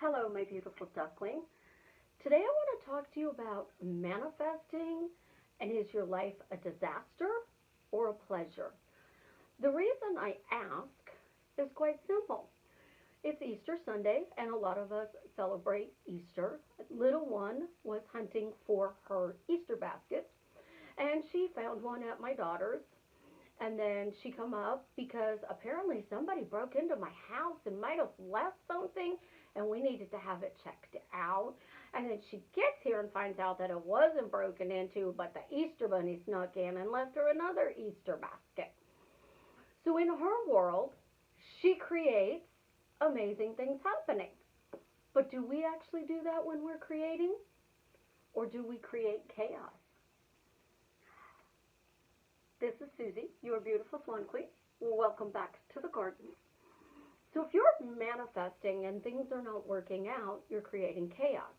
Hello, my beautiful duckling. Today I want to talk to you about manifesting and is your life a disaster or a pleasure? The reason I ask is quite simple. It's Easter Sunday, and a lot of us celebrate Easter. Little one was hunting for her Easter basket, and she found one at my daughter's. And then she come up because apparently somebody broke into my house and might have left something, and we needed to have it checked out. And then she gets here and finds out that it wasn't broken into, but the Easter bunny snuck in and left her another Easter basket. So in her world, she creates amazing things happening. But do we actually do that when we're creating? Or do we create chaos? This is Susie, your beautiful swan queen. Welcome back to the garden. So if you're manifesting and things are not working out, you're creating chaos.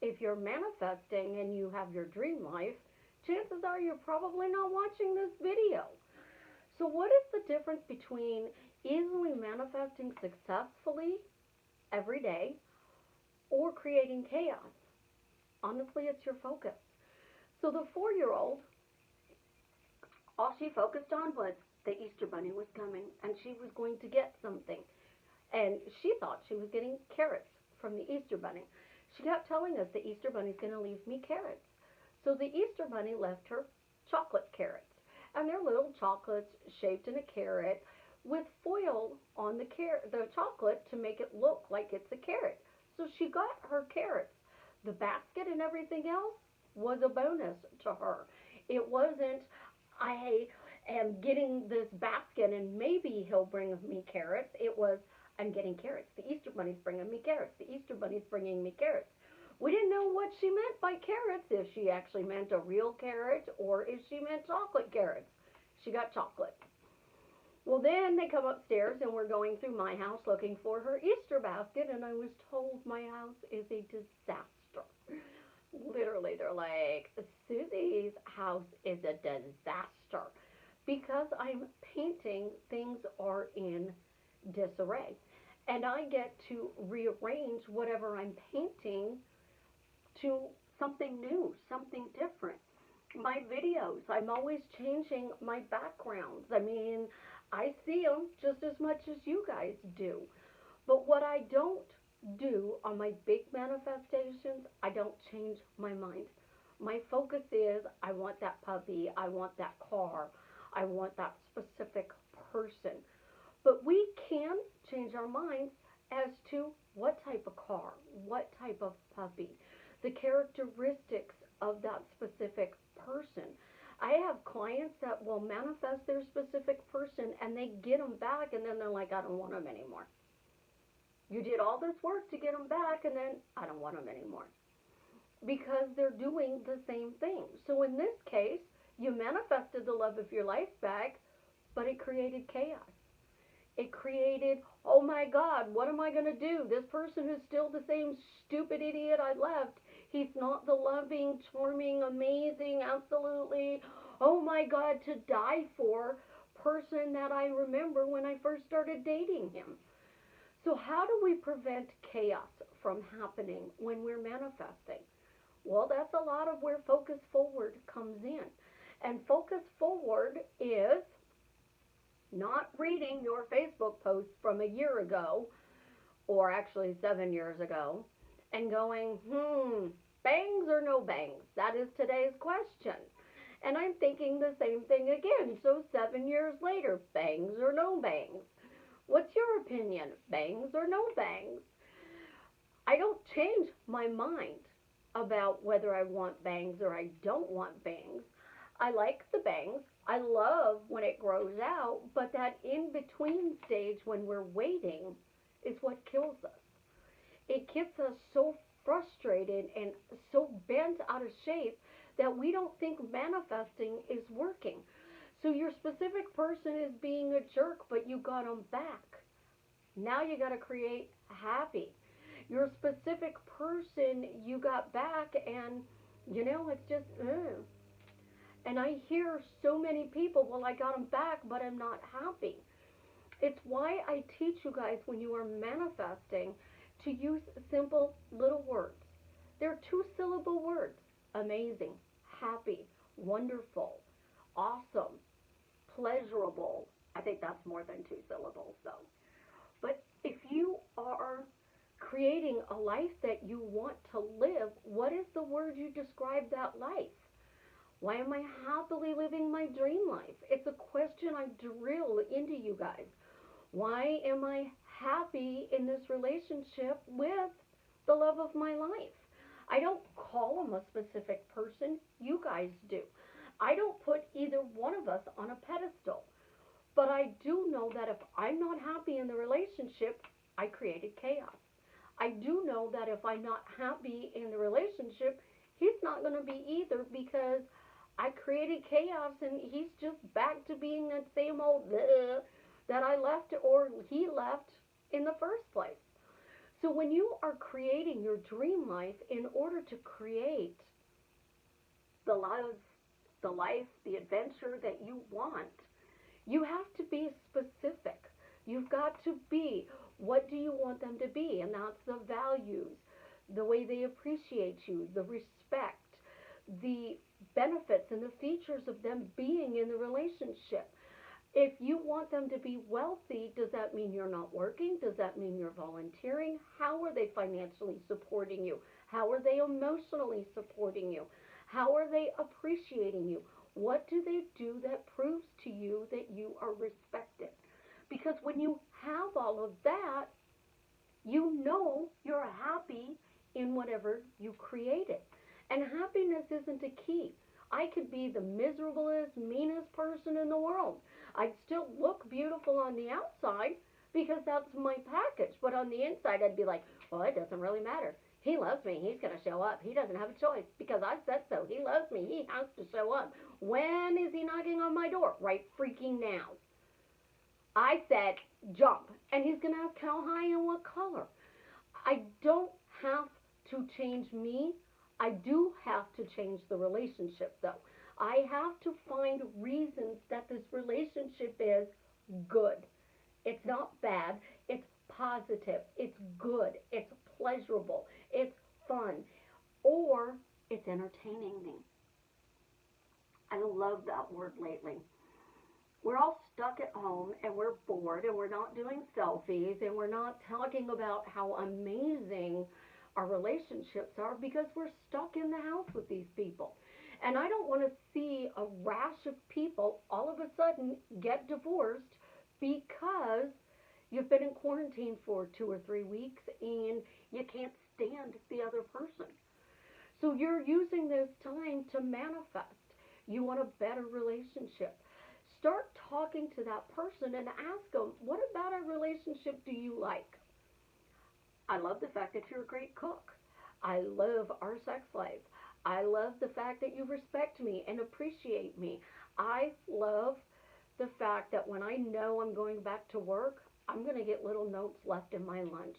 If you're manifesting and you have your dream life, chances are you're probably not watching this video. So what is the difference between easily manifesting successfully every day or creating chaos? Honestly, it's your focus. So the 4-year-old, all she focused on was the Easter bunny was coming and she was going to get something. And she thought she was getting carrots from the Easter bunny. She kept telling us the Easter bunny's going to leave me carrots. So the Easter bunny left her chocolate carrots. And they're little chocolates shaped in a carrot with foil on the chocolate to make it look like it's a carrot. So she got her carrots. The basket and everything else was a bonus to her. It wasn't, I am getting this basket and maybe he'll bring me carrots. It was, I'm getting carrots. The Easter bunny's bringing me carrots. The Easter bunny's bringing me carrots. We didn't know what she meant by carrots, if she actually meant a real carrot or if she meant chocolate carrots. She got chocolate. Well, then they come upstairs and we're going through my house looking for her Easter basket, and I was told my house is a disaster. Literally, they're like, Susie's house is a disaster because I'm painting, things are in disarray. And I get to rearrange whatever I'm painting to something new, something different. My videos, I'm always changing my backgrounds. I mean, I see them just as much as you guys do. But what I don't do on my big manifestations, I don't change my mind. My focus is I want that puppy, I want that car, I want that specific person. But we can change our minds as to what type of car, what type of puppy, the characteristics of that specific person. I have clients that will manifest their specific person and they get them back and then they're like, I don't want them anymore. You did all this work to get them back and then I don't want them anymore. Because they're doing the same thing. So in this case, you manifested the love of your life back, but it created chaos. It created, oh my God, what am I going to do? This person is still the same stupid idiot I left. He's not the loving, charming, amazing, absolutely, oh my God, to die for person that I remember when I first started dating him. So how do we prevent chaos from happening when we're manifesting? Well, that's a lot of where Focus Forward comes in. And Focus Forward is not reading your Facebook post from a year ago, or actually 7 years ago, and going, bangs or no bangs? That is today's question. And I'm thinking the same thing again. So 7 years later, bangs or no bangs? What's your opinion? Bangs or no bangs? I don't change my mind about whether I want bangs or I don't want bangs. I like the bangs. I love when it grows out, but that in between stage when we're waiting is what kills us. It gets us so frustrated and so bent out of shape that we don't think manifesting is working. So your specific person is being a jerk, but you got them back. Now you got to create happy. Your specific person you got back, and it's just, And I hear so many people, well, I got them back, but I'm not happy. It's why I teach you guys when you are manifesting to use simple little words. They're two-syllable words: amazing, happy, wonderful, awesome, pleasurable. I think that's more than two syllables, though. But if you are creating a life that you want to live, what is the word you describe that life? Why am I happily living my dream life? It's a question I drill into you guys. Why am I happy in this relationship with the love of my life? I don't call them a specific person. You guys do. I don't put either one of us on a pedestal. But I do know that if I'm not happy in the relationship, I created chaos. I do know that if I'm not happy in the relationship, he's not going to be either, because I created chaos and he's just back to being that same old that I left or he left in the first place. So when you are creating your dream life, in order to create the love, the life, the adventure that you want, you have to be specific. You've got to be, what do you want them to be? And that's the values, the way they appreciate you, the respect, the benefits and the features of them being in the relationship. If you want them to be wealthy, does that mean you're not working? Does that mean you're volunteering? How are they financially supporting you? How are they emotionally supporting you? How are they appreciating you? What do they do that proves to you that you are respected? Because when you have all of that, you know you're happy in whatever you created. And happiness isn't a key. I could be the miserablest, meanest person in the world. I'd still look beautiful on the outside because that's my package. But on the inside, I'd be like, well, it doesn't really matter. He loves me. He's going to show up. He doesn't have a choice because I said so. He loves me. He has to show up. When is he knocking on my door? Right freaking now. I said, jump. And he's going to ask how high and what color. I don't have to change me. I do have to change the relationship, though. I have to find reasons that this relationship is good. It's not bad. It's positive. It's good. It's pleasurable. It's fun. Or it's entertaining me. I love that word lately. We're all stuck at home and we're bored and we're not doing selfies and we're not talking about how amazing our relationships are because we're stuck in the house with these people. And I don't want to see a rash of people all of a sudden get divorced because you've been in quarantine for 2 or 3 weeks and you can't stand the other person. So you're using this time to manifest. You want a better relationship. Start talking to that person and ask them, what about our relationship do you like? I love the fact that you're a great cook. I love our sex life. I love the fact that you respect me and appreciate me. I love the fact that when I know I'm going back to work, I'm going to get little notes left in my lunch.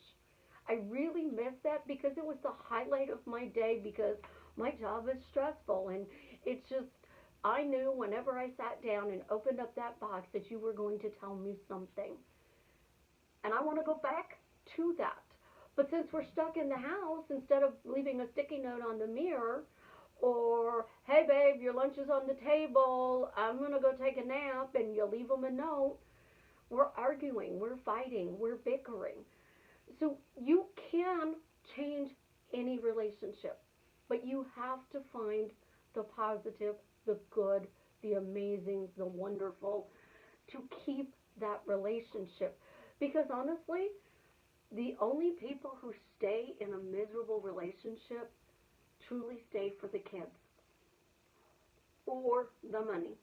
I really miss that because it was the highlight of my day because my job is stressful and it's just, I knew whenever I sat down and opened up that box that you were going to tell me something. And I want to go back to that. But since we're stuck in the house, instead of leaving a sticky note on the mirror, or, hey babe, your lunch is on the table, I'm going to go take a nap, and you leave them a note, we're arguing, we're fighting, we're bickering. So you can change any relationship, but you have to find the positive, the good, the amazing, the wonderful to keep that relationship. Because honestly, the only people who stay in a miserable relationship truly stay for the kids or the money.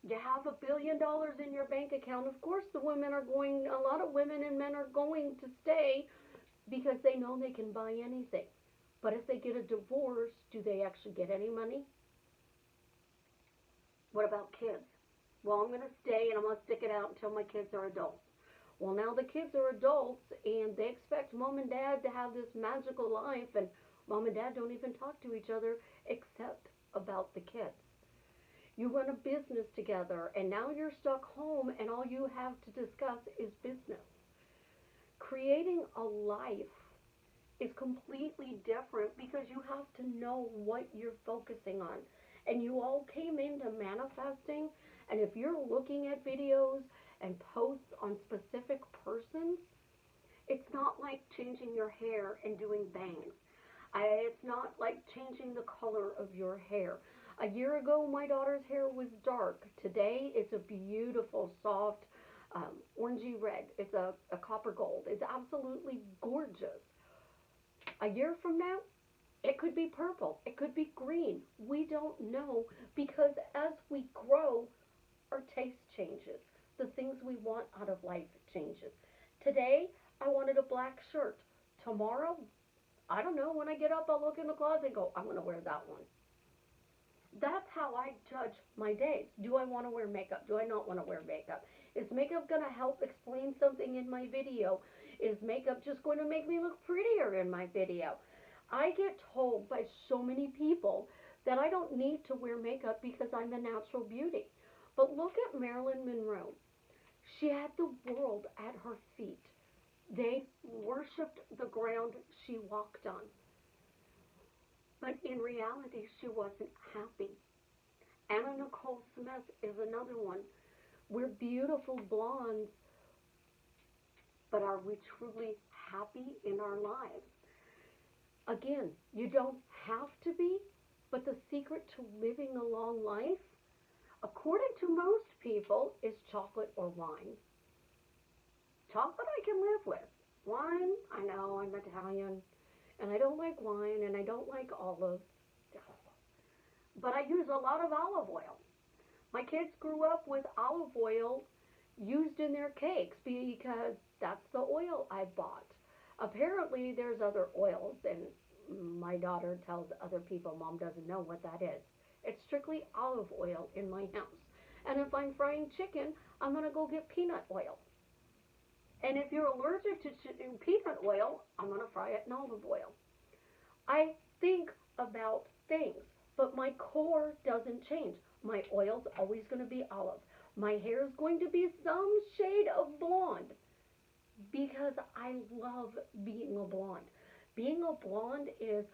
You have $1 billion in your bank account. Of course, a lot of women and men are going to stay because they know they can buy anything. But if they get a divorce, do they actually get any money? What about kids? Well, I'm going to stay and I'm going to stick it out until my kids are adults. Well, now the kids are adults and they expect mom and dad to have this magical life, and mom and dad don't even talk to each other except about the kids. You run a business together and now you're stuck home and all you have to discuss is business. Creating a life is completely different because you have to know what you're focusing on. And you all came into manifesting, and if you're looking at videos and posts on specific persons, it's not like changing your hair and doing bangs. It's not like changing the color of your hair. A year ago, my daughter's hair was dark. Today, it's a beautiful, soft, orangey red. It's a copper gold. It's absolutely gorgeous. A year from now, it could be purple. It could be green. We don't know because as we grow, our taste changes. The things we want out of life changes. Today, I wanted a black shirt. Tomorrow, I don't know. When I get up, I'll look in the closet and go, I'm going to wear that one. That's how I judge my days. Do I want to wear makeup? Do I not want to wear makeup? Is makeup going to help explain something in my video? Is makeup just going to make me look prettier in my video? I get told by so many people that I don't need to wear makeup because I'm a natural beauty. But look at Marilyn Monroe. She had the world at her feet. They worshipped the ground she walked on. But in reality, she wasn't happy. Anna Nicole Smith is another one. We're beautiful blondes, but are we truly happy in our lives? Again, you don't have to be, but the secret to living a long life, according to most people, is chocolate or wine. Chocolate I can live with. Wine, I know, I'm Italian, and I don't like wine, and I don't like olives. But I use a lot of olive oil. My kids grew up with olive oil used in their cakes because that's the oil I bought. Apparently, there's other oils, and my daughter tells other people Mom doesn't know what that is. It's strictly olive oil in my house. And if I'm frying chicken, I'm going to go get peanut oil. And if you're allergic to peanut oil, I'm going to fry it in olive oil. I think about things, but my core doesn't change. My oil's always going to be olive. My hair is going to be some shade of blonde because I love being a blonde. Being a blonde is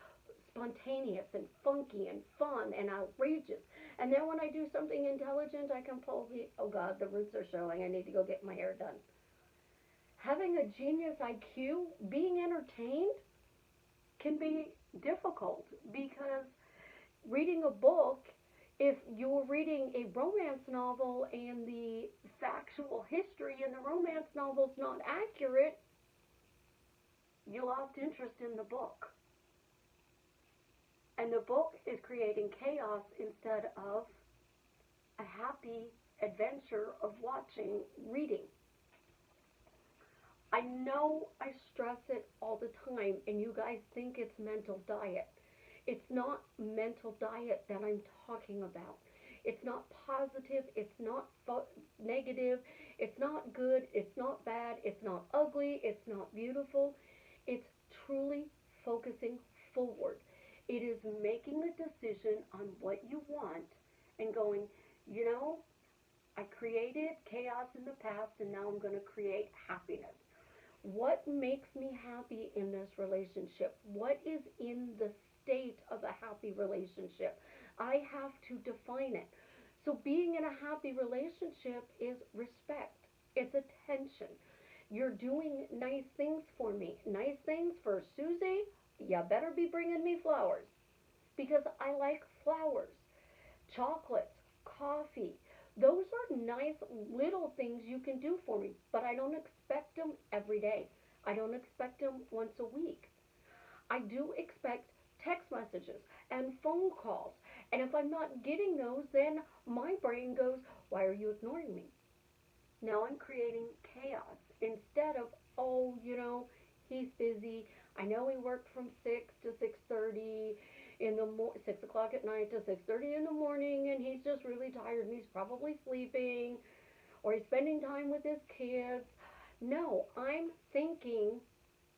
spontaneous and funky and fun and outrageous. And then when I do something intelligent, I can pull oh God, the roots are showing. I need to go get my hair done. Having a genius IQ, being entertained, can be difficult because reading a book, if you're reading a romance novel and the factual history in the romance novel is not accurate, you lost interest in the book. And the book is creating chaos instead of a happy adventure of watching, reading. I know I stress it all the time, and you guys think it's mental diet. It's not mental diet that I'm talking about. It's not positive. It's not negative. It's not good. It's not bad. It's not ugly. It's not beautiful. It's truly focusing forward. It is making a decision on what you want and going, you know, I created chaos in the past and now I'm going to create happiness. What makes me happy in this relationship? What is in the state of a happy relationship? I have to define it. So being in a happy relationship is respect. It's attention. You're doing nice things for me. Nice things for Susie, you better be bringing me flowers because I like flowers. Chocolates, coffee, those are nice little things you can do for me, but I don't expect them every day. I don't expect them once a week. I do expect text messages and phone calls. And if I'm not getting those, then my brain goes, why are you ignoring me? Now I'm creating chaos instead of, oh, you know, he's busy. I know he worked from 6 to 6:30 in the 6 o'clock at night to 6:30 in the morning, and he's just really tired and he's probably sleeping, or he's spending time with his kids. No, I'm thinking,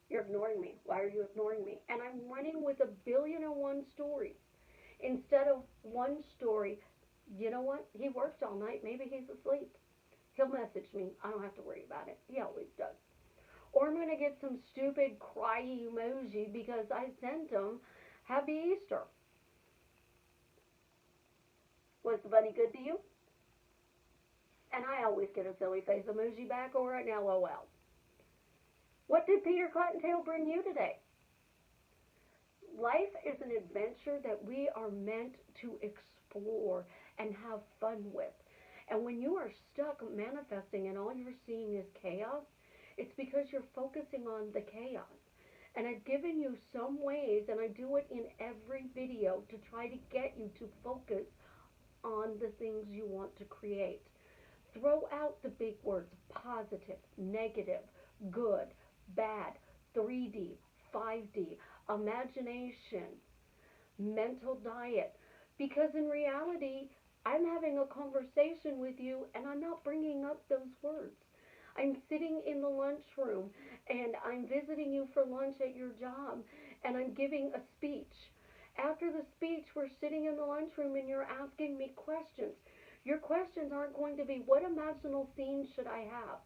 you're ignoring me. Why are you ignoring me? And I'm running with 1,000,000,001 stories instead of one story. You know what? He worked all night. Maybe he's asleep. He'll message me. I don't have to worry about it. He always does. or I'm going to get some stupid cryy emoji because I sent them Happy Easter. Was the bunny good to you? And I always get a silly face emoji back or an LOL. What did Peter Cottontail bring you today? Life is an adventure that we are meant to explore and have fun with. And when you are stuck manifesting and all you're seeing is chaos, it's because you're focusing on the chaos. And I've given you some ways, and I do it in every video to try to get you to focus on the things you want to create. Throw out the big words positive, negative, good, bad, 3D, 5D, imagination, mental diet. Because in reality, I'm having a conversation with you and I'm not bringing up those words. I'm sitting in the lunchroom and I'm visiting you for lunch at your job and I'm giving a speech. After the speech, we're sitting in the lunchroom and you're asking me questions. Your questions aren't going to be, what imaginal scene should I have?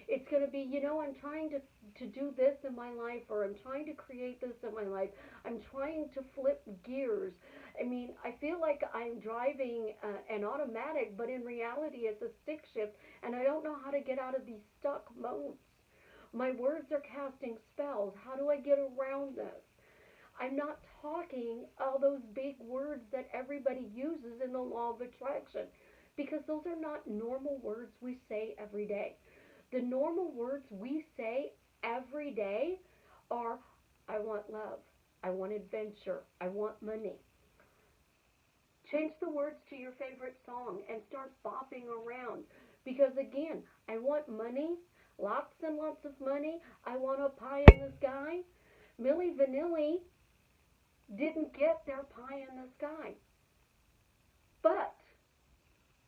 It's going to be, I'm trying to do this in my life, or I'm trying to create this in my life. I'm trying to flip gears. I mean, I feel like I'm driving an automatic, but in reality it's a stick shift, and I don't know how to get out of these stuck modes. My words are casting spells. How do I get around this? I'm not talking all those big words that everybody uses in the law of attraction, because those are not normal words we say every day. The normal words we say every day are, I want love, I want adventure, I want money. Change the words to your favorite song and start bopping around. Because again, I want money, lots and lots of money. I want a pie in the sky. Milli Vanilli didn't get their pie in the sky. But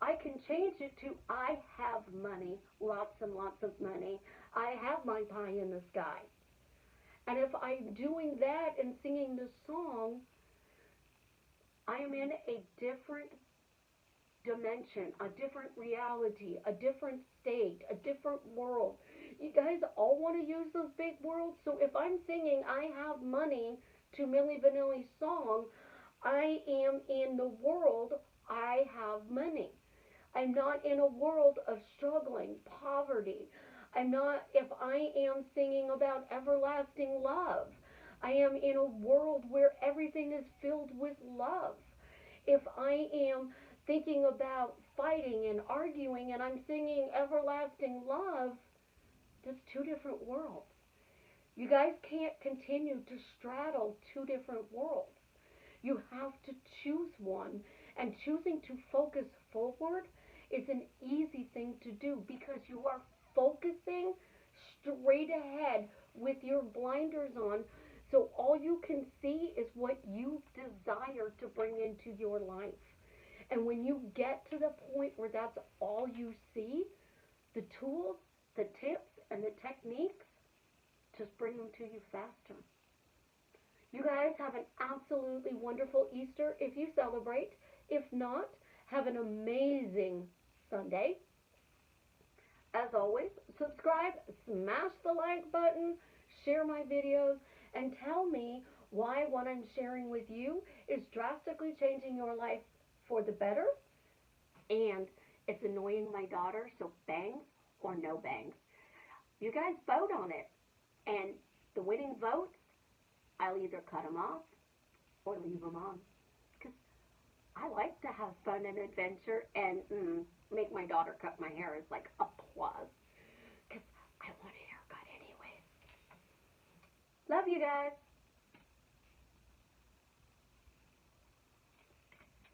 I can change it to, I have money, lots and lots of money. I have my pie in the sky. And if I'm doing that and singing the song, I am in a different dimension, a different reality, a different state, a different world. You guys all want to use those big words? So if I'm singing I have money to Milli Vanilli's song, I am in the world I have money. I'm not in a world of struggling, poverty. I'm not, if I am singing about everlasting love, I am in a world where everything is filled with love. If I am thinking about fighting and arguing and I'm singing everlasting love, that's two different worlds. You guys can't continue to straddle two different worlds. You have to choose one, and choosing to focus forward is an easy thing to do because you are focusing straight ahead with your blinders on, so all you can see is what you desire to bring into your life. And when you get to the point where that's all you see, the tools, the tips, and the techniques just bring them to you faster. You guys have an absolutely wonderful Easter if you celebrate. If not, have an amazing Sunday. As always, subscribe, smash the like button, share my videos, and tell me why what I'm sharing with you is drastically changing your life for the better, and it's annoying my daughter, so bangs or no bangs. You guys vote on it, and the winning votes, I'll either cut them off or leave them on. Because I like to have fun and adventure, and make my daughter cut my hair is like applause. Because I want a haircut anyway. Love you guys.